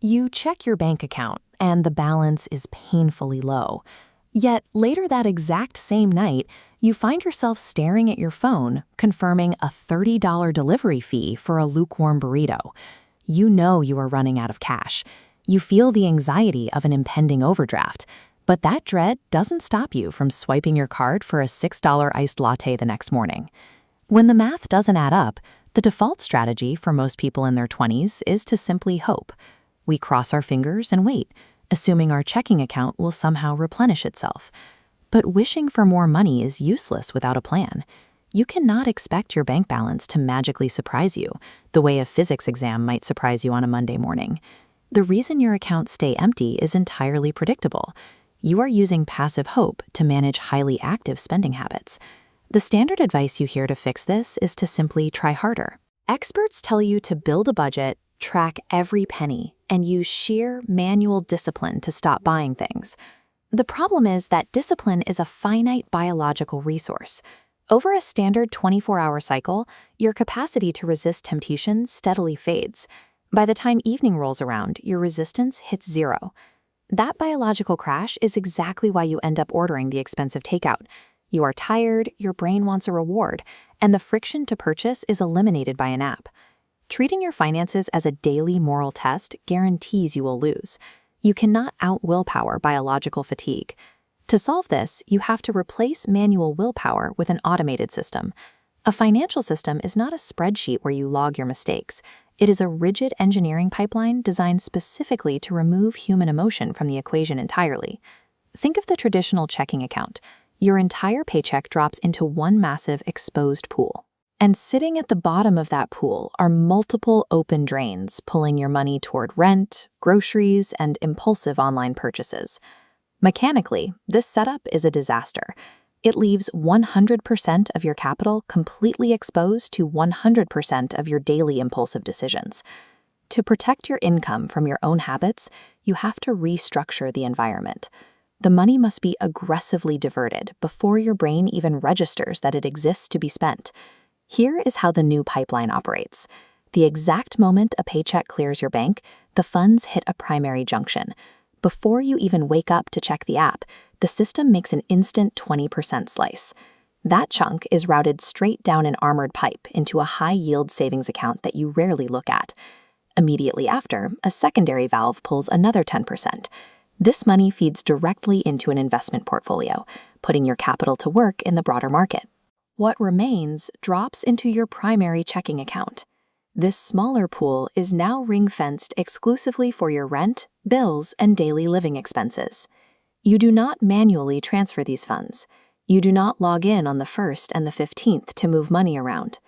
You check your bank account, and the balance is painfully low. Yet later that exact same night, you find yourself staring at your phone, confirming a $30 delivery fee for a lukewarm burrito. You know you are running out of cash. You feel the anxiety of an impending overdraft. But that dread doesn't stop you from swiping your card for a $6 iced latte the next morning. When the math doesn't add up, the default strategy for most people in their 20s is to simply hope. We cross our fingers and wait, assuming our checking account will somehow replenish itself. But wishing for more money is useless without a plan. You cannot expect your bank balance to magically surprise you, the way a physics exam might surprise you on a Monday morning. The reason your accounts stay empty is entirely predictable. You are using passive hope to manage highly active spending habits. The standard advice you hear to fix this is to simply try harder. Experts tell you to build a budget, track every penny, and use sheer manual discipline to stop buying things. The problem is that discipline is a finite biological resource. Over a standard 24-hour cycle, your capacity to resist temptation steadily fades. By the time evening rolls around, your resistance hits zero. That biological crash is exactly why you end up ordering the expensive takeout. You are tired, your brain wants a reward, and the friction to purchase is eliminated by an app. Treating your finances as a daily moral test guarantees you will lose. You cannot out-willpower biological fatigue. To solve this, you have to replace manual willpower with an automated system. A financial system is not a spreadsheet where you log your mistakes. It is a rigid engineering pipeline designed specifically to remove human emotion from the equation entirely. Think of the traditional checking account. Your entire paycheck drops into one massive exposed pool. And sitting at the bottom of that pool are multiple open drains pulling your money toward rent, groceries, and impulsive online purchases. Mechanically, this setup is a disaster. It leaves 100% of your capital completely exposed to 100% of your daily impulsive decisions. To protect your income from your own habits, you have to restructure the environment. The money must be aggressively diverted before your brain even registers that it exists to be spent. Here is how the new pipeline operates. The exact moment a paycheck clears your bank, the funds hit a primary junction. Before you even wake up to check the app, the system makes an instant 20% slice. That chunk is routed straight down an armored pipe into a high-yield savings account that you rarely look at. Immediately after, a secondary valve pulls another 10%. This money feeds directly into an investment portfolio, putting your capital to work in the broader market. What remains drops into your primary checking account. This smaller pool is now ring-fenced exclusively for your rent, bills, and daily living expenses. You do not manually transfer these funds. You do not log in on the 1st and the 15th to move money around.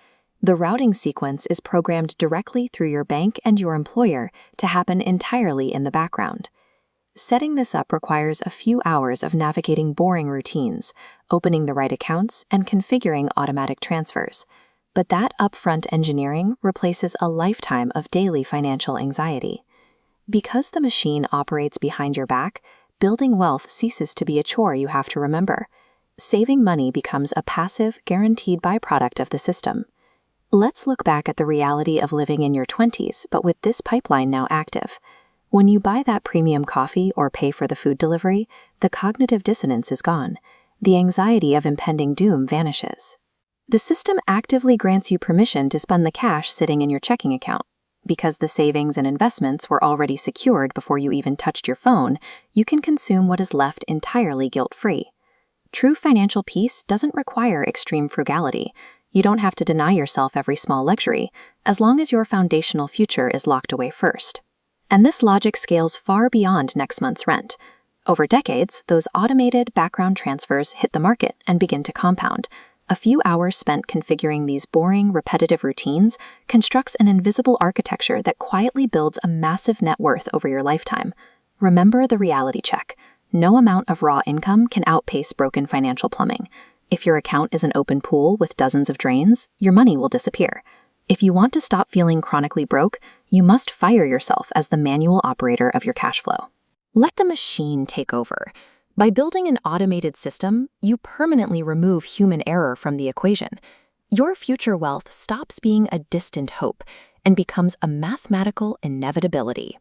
The routing sequence is programmed directly through your bank and your employer to happen entirely in the background. Setting this up requires a few hours of navigating boring routines, opening the right accounts, and configuring automatic transfers. But that upfront engineering replaces a lifetime of daily financial anxiety. Because the machine operates behind your back, building wealth ceases to be a chore you have to remember. Saving money becomes a passive, guaranteed byproduct of the system. Let's look back at the reality of living in your 20s, but with this pipeline now active. When you buy that premium coffee or pay for the food delivery, the cognitive dissonance is gone. The anxiety of impending doom vanishes. The system actively grants you permission to spend the cash sitting in your checking account. Because the savings and investments were already secured before you even touched your phone, you can consume what is left entirely guilt-free. True financial peace doesn't require extreme frugality. You don't have to deny yourself every small luxury, as long as your foundational future is locked away first. And this logic scales far beyond next month's rent. Over decades, those automated background transfers hit the market and begin to compound. A few hours spent configuring these boring, repetitive routines constructs an invisible architecture that quietly builds a massive net worth over your lifetime. Remember the reality check. No amount of raw income can outpace broken financial plumbing. If your account is an open pool with dozens of drains, your money will disappear. If you want to stop feeling chronically broke, you must fire yourself as the manual operator of your cash flow. Let the machine take over. By building an automated system, you permanently remove human error from the equation. Your future wealth stops being a distant hope and becomes a mathematical inevitability.